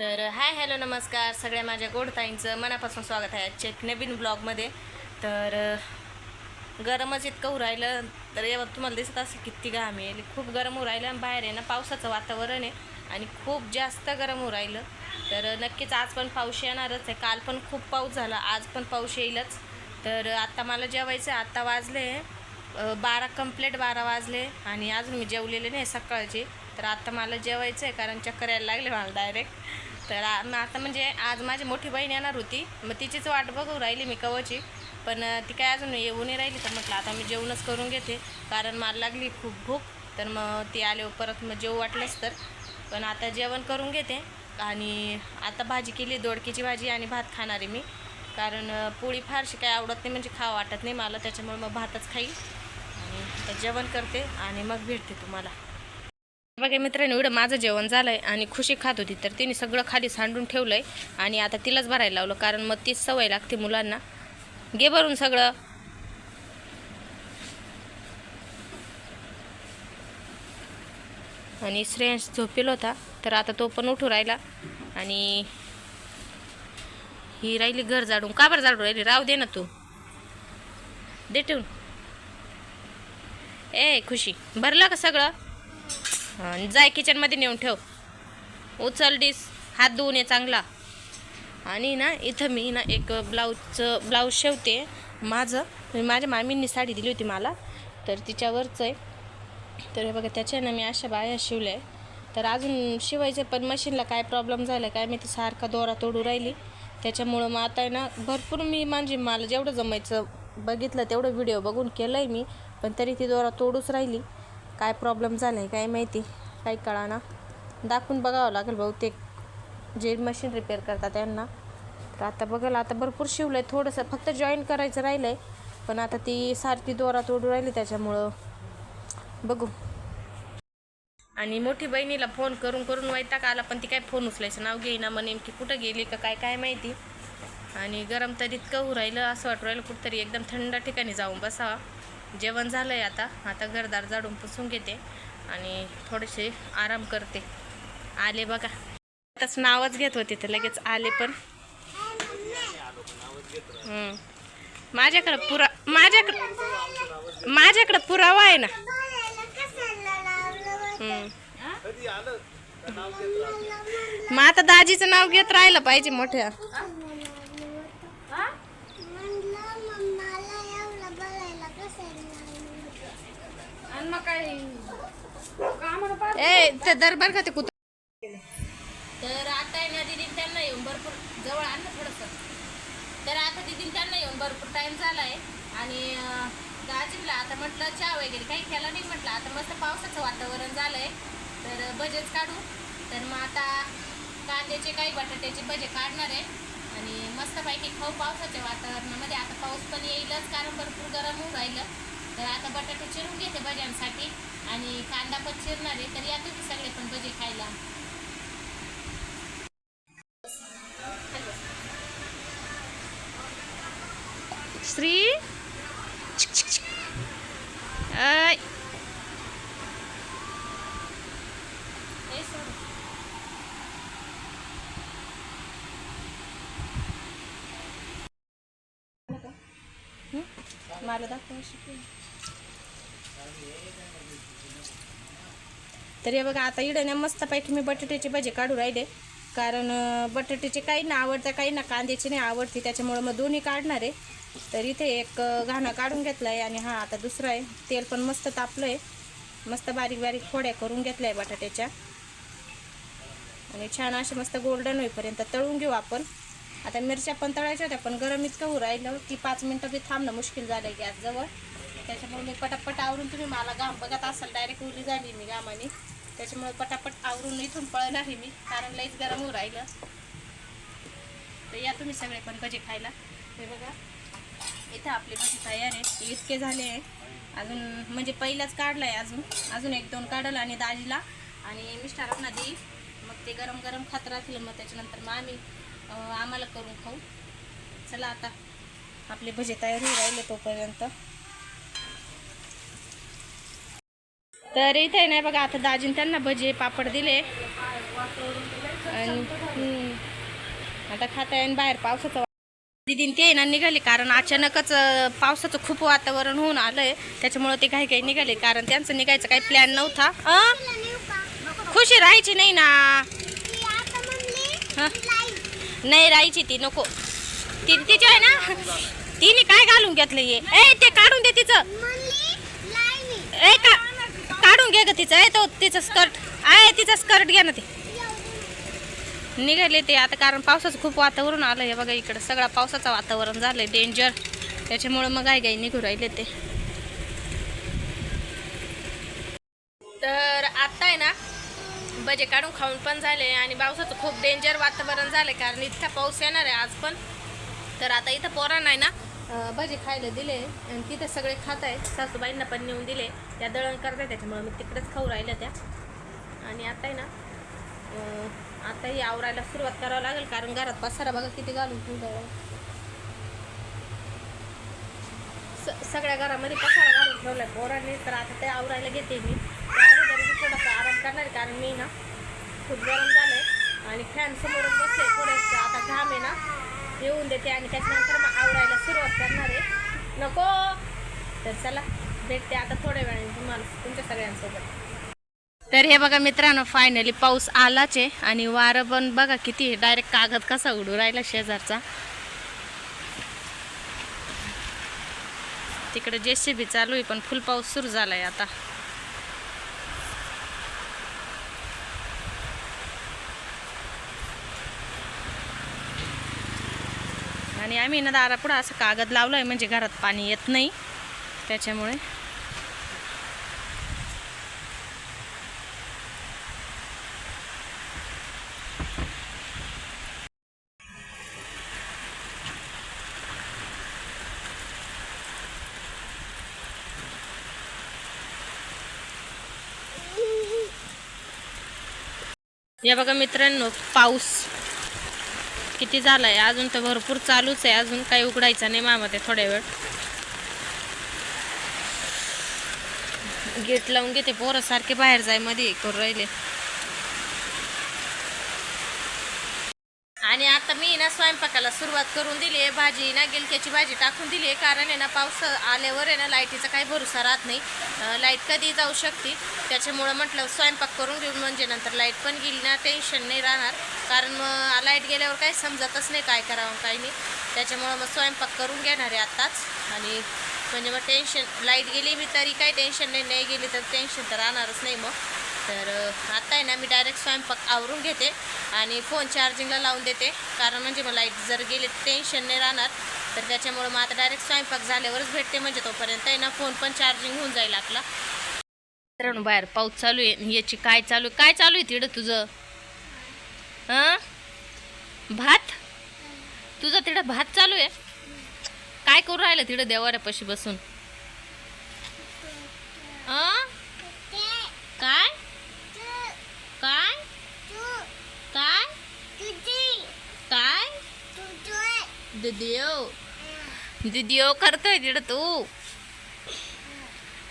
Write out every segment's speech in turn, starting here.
तर hi hello नमस्कार सगळ्या माझ्या गोडताईंचं मनापासून स्वागत आहे आजच्या एक नवीन ब्लॉगमध्ये. तर गरमच इतकं होऊ राहिलं. तर एवढं तुम्हाला दिसत असेल किती घाम येईल, खूप गरम होऊ राहिलं आणि बाहेर आहे ना पावसाचं वातावरण आहे आणि खूप जास्त गरम होऊ राहिलं. तर नक्कीच आज पण पाऊस येणारच आहे. काल पण खूप पाऊस झाला, आज पण पाऊस येईलच. तर आता मला जेवायचं आहे. आता वाजले 12 कंप्लीट 12 वाजले आणि अजून मी जेवलेले नाही सकाळची. तर आता मला जेवायचं आहे कारण चक्कर यायला लागले मला डायरेक्ट. तर आता म्हणजे आज माझी मोठी बहीण येणार होती, मग तिचीच वाट बघू राहिली मी कवची. पण ती काय अजून येऊ नाही राहिली. तर म्हटलं आता मी जेवणच करून घेते कारण मला लागली खूप भूक. तर मग ती आल्यावर परत मग जेवू वाटलंच तर. पण आता जेवण करून घेते. आणि आता भाजी केली, दोडकीची भाजी आणि भात खाणार आहे मी. कारण पोळी फारशी काय आवडत नाही, म्हणजे खावं वाटत नाही मला, त्याच्यामुळे मग भातच खाईल. आणि आता जेवण करते आणि मग भेटते तुम्हाला. बघा मित्रांनो, एवढं माझं जेवण झालंय आणि खुशी खात होती तर तिने सगळं खाली सांडून ठेवलंय आणि आता तिलाच भरायला लावलं कारण मग तीच सवय लागते मुलांना. घे भरून सगळं. आणि श्रेयांश झोपेल होता तर आता तो पण उठू राहिला. आणि ही राहिली घर झाडून. का बरं झाडू राहिली? राहू दे ना तू, दे ठेवून. ए खुशी, भरला का सगळं? जाय किचनमध्ये नेऊन ठेव. उचल डिस, हात धुवून ये चांगला. आणि ना इथं मी ना एक ब्लाऊज शिवते माझ्या मामींनी साडी दिली होती मला, तर तिच्यावरचं आहे. तर हे बघा त्याच्यानं मी अशा बाया शिवल्या आहे. तर अजून शिवायचं पण मशीनला काय प्रॉब्लेम झाला काय मी ती सारखा दोरा तोडू राहिली. त्याच्यामुळं मग आता आहे ना भरपूर मी म्हणजे मला जेवढं जमायचं बघितलं तेवढं व्हिडिओ बघून केलं आहे मी, पण तरी ती दोरा तोडूच राहिली. काय प्रॉब्लेम झाला आहे काय माहिती, काही कळाना. दाखवून बघावं लागेल बहुतेक जे मशीन रिपेअर करतात त्यांना. तर आता बघायला आता भरपूर शिवलं आहे, थोडंसं फक्त जॉईन करायचं राहिलं आहे. पण आता ती सारखी दोरा तोडू राहिली त्याच्यामुळं बघू. आणि मोठी बहिणीला फोन करून करून वैताग आला, पण ती काय फोन उचलायचं नाव घेईना. मग नेमकी कुठं गेली का काय काय माहिती. आणि गरम तर इतकं होऊ राहिलं, असं वाटू राहिलं कुठंतरी एकदम थंड ठिकाणी जाऊन बसावा. जेवण झालं आहे आता घरदार झाडून पुसून घेते आणि थोडेसे आराम करते. आले बघा, आताच नावच घेत होते तर लगेच आले. पण माझ्याकडं पुरावा आहे ना. मग आता दाजीचं नाव घेत राहिलं पाहिजे मोठ्या. ए ते दरबार का ते कुत्र. तर आता आहे ना दिदी त्यांना येऊन भरपूर जवळ आण ना थोडंसं. तर आता दिदी त्यांना येऊन भरपूर टाईम झाला आहे. आणि दाजीला आता म्हटलं चहा वगैरे काही केला नाही. म्हटलं आता मस्त पावसाचं वातावरण झालं आहे तर भजेच काढू. तर मग आता कांद्याचे काही बटाट्याचे भजे काढणार आहे आणि मस्तपैकी खाऊ पावसाच्या वातावरणामध्ये. आता पाऊस पण येईलच कारण भरपूर गरम होऊ राहिलं. तर आता बटाटे चिरून घेते भज्यांसाठी आणि कांदा पण चिरणार आहे. तर या तुम्ही सगळे पण भजे खायला. श्री मला दाखव. तर हे बघा आता इडे मस्तपैकी मी बटाट्याचे भजे काढू राहिले कारण बटाट्याचे काही ना आवडतं काही ना कांद्याचे नाही आवडते, त्याच्यामुळं मग दोन्ही काढणार आहे. तर इथे एक घाणा काढून घेतला आहे आणि हा आता दुसरा आहे. तेल पण मस्त तापलं आहे, मस्त बारीक बारीक फोड्या करून घेतल्या आहे बटाट्याच्या आणि छान असे मस्त गोल्डन होईपर्यंत तळून घेऊ आपण. आता मिरच्या पण तळायच्या होत्या पण गरम इतकं होऊ राहिलं की 5 मिनटं बी थांबणं मुश्किल झालं गॅसजवळ. त्याच्यामुळे मी पटापट आवरून, तुम्ही मला घाम बघत असाल डायरेक्ट उली झाली मी घामाने, त्याच्यामुळे पटापट आवरून इथून पळणार आहे मी कारण लईच गरम होऊ राहिलं. तर या तुम्ही सगळे पण भजे खायला. हे बघा इथं आपली भजी तयार आहे. इतके झाले आहे अजून, म्हणजे पहिलाच काढलं आहे, अजून 1-2 काढलं आणि दाजीला आणि मिस्टरांना देईल. मग ते गरम गरम खात राहतील. मग त्याच्यानंतर मग आम्हाला करून खाऊ. चला आता आपले भजे तयार होऊ राहिले तोपर्यंत. तर इथे नाही बघा आता दाजीने त्यांना भजे पापड दिले आणि आता खाता येईन बाहेर पावसाचं दीदीन ते ना निघाले कारण अचानकच पावसाचं खूप वातावरण होऊन आलंय त्याच्यामुळे ते काही निघाले कारण त्यांचं निघायचं काही प्लॅन नव्हता. खुशी राहायची नाही ना. नाही राहायची ती नको ती तिची आहे ना. तिने काय घालून घेतलं ये ए ते काढून दे तिचं ए काढून घे ग तिचं ए तो तिचं स्कर्ट आहे तिचं स्कर्ट घ्या ना ते निघाले ते आता कारण पावसाचं खूप वातावरण आलं आहे बघा इकडं सगळं पावसाचं वातावरण झालंय डेंजर त्याच्यामुळे मग गाई निघू राहिले ते. तर आता आहे ना भजे काढून खाऊन पण झाले आणि पावसाचं खूप डेंजर वातावरण झालं कारण इतका पाऊस येणार आहे आज पण. तर आता इथं पोरांना आहे ना भजे खायला दिले आणि तिथे सगळे खात आहेत. सासूबाईंना पण नेऊन दिले त्या दळण करताय त्याच्यामुळे मी तिकडेच खाऊ राहिल्या त्या. आणि आता आहे ना आताही आवरायला सुरुवात करावं लागेल कारण घरात पसारा बघा किती घालून ठेवलं. सगळ्या घरामध्ये पसारा घालून ठेवलाय पोरांनी. तर आता ते आवरायला घेते मी थोडासा आराम करणार आहे कारण मी ना खूप गरम झालंय आणि फॅन समोरच बसले थोडंसं आता घाम आहे ना येऊन देते आणि त्याच्यानंतर मग आवरायला सुरुवात करणार आहे. नको तर चला भेटते आता थोड्या वेळाने तुम्हाला तुमच्या सगळ्यांसोबत. तर हे बघा मित्रांनो फायनली पाऊस आलाच आहे आणि वारं पण बघा किती डायरेक्ट कागद कसा उडू राहिला शेजारचा. तिकडे JCB चालू आहे पण फुल पाऊस सुरू झालाय आता. आणि आम्ही ना दारापुढं असं कागद लावलाय म्हणजे घरात पाणी येत नाही त्याच्यामुळे. या बघा मित्रांनो पाऊस किती झालाय अजून तर भरपूर चालूच आहे अजून काही उघडायचा नाही मामा ते थोड्या वेळ. गेट लावून घेते पोरं सारखे बाहेर जाय मध्ये करून राहिले. आणि आता मी ना स्वयंपाकाला सुरुवात करून दिली आहे. भाजी ना गिलक्याची भाजी टाकून दिली आहे कारण आहे ना पाऊस आल्यावर आहे ना लाईटीचा काही भरोसा राहत नाही. लाईट कधी जाऊ शकते त्याच्यामुळं म्हटलं स्वयंपाक करून घेऊन म्हणजे नंतर लाईट पण गेली ना टेन्शन नाही राहणार कारण मग लाईट गेल्यावर काही समजतच नाही काय करावं काही नाही. त्याच्यामुळं मग स्वयंपाक करून घेणार आहे आत्ताच आणि म्हणजे मग टेन्शन लाईट गेली मी तरी काही टेन्शन नाही गेली तर टेन्शन तर राहणारच नाही मग. तर आता आहे ना मी डायरेक्ट स्वयंपाक आवरून घेते आणि फोन चार्जिंगला लावून देते कारण म्हणजे मग लाईट जर गेली टेन्शन नाही राहणार. तर त्याच्यामुळं मग आता डायरेक्ट स्वयंपाक झाल्यावरच भेटते म्हणजे तोपर्यंत आहे ना फोन पण चार्जिंग होऊन जाईल आपला. मित्रांनो बाहेर पाऊस चालू आहे याची काय चालू आहे तिकडं तुझं भात तुझं तिकडं भात चालू आहे काय करू राहिलं तिकडं देवाऱ्यापाशी बसून काय काय काय काय दिदिओ करतोय तिकडं तू.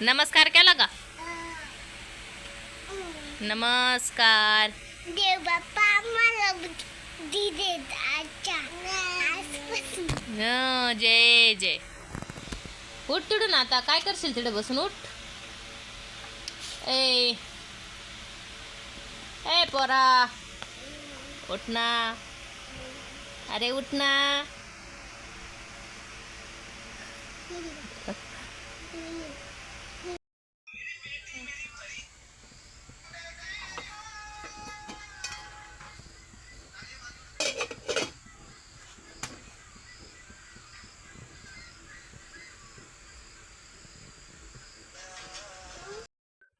नमस्कार केला का नमस्कार देव बाप्पा मला दिदे जय जय. उठ तिडून आता काय करशील तिकडे बसून उठ. ए पोरा उठ ना अरे उठ ना.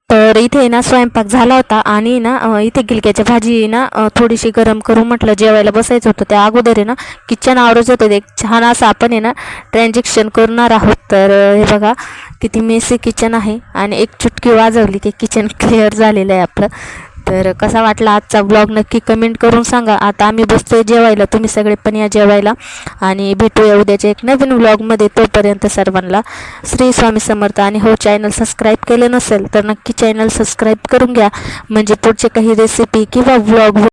तर इथे ना स्वयंपाक झाला होता आणि ना इथे गिलक्याची भाजी ना थोडीशी गरम करू म्हटलं जेवायला बसायचं होतं त्या अगोदर आहे ना किचन आवरत होतं. एक छान असं आपण आहे ना ट्रान्झॅक्शन करणार आहोत. तर हे बघा किती मेसी किचन आहे आणि एक चुटकी वाजवली की किचन क्लिअर झालेलं आहे आपलं. तर कसा वाटला आजचा ब्लॉग नक्की कमेंट करून सांगा. आता आम्ही बसतोय जेवायला, तुम्ही सगळे पण या जेवायला आणि भेटूया उद्याच्या एक नवीन ब्लॉगमध्ये. तोपर्यंत सर्वांना श्री स्वामी समर्थ. आणि हो, चॅनल सबस्क्राईब केलं नसेल तर नक्की चॅनल सबस्क्राईब करून घ्या, म्हणजे पुढचे काही रेसिपी किंवा ब्लॉग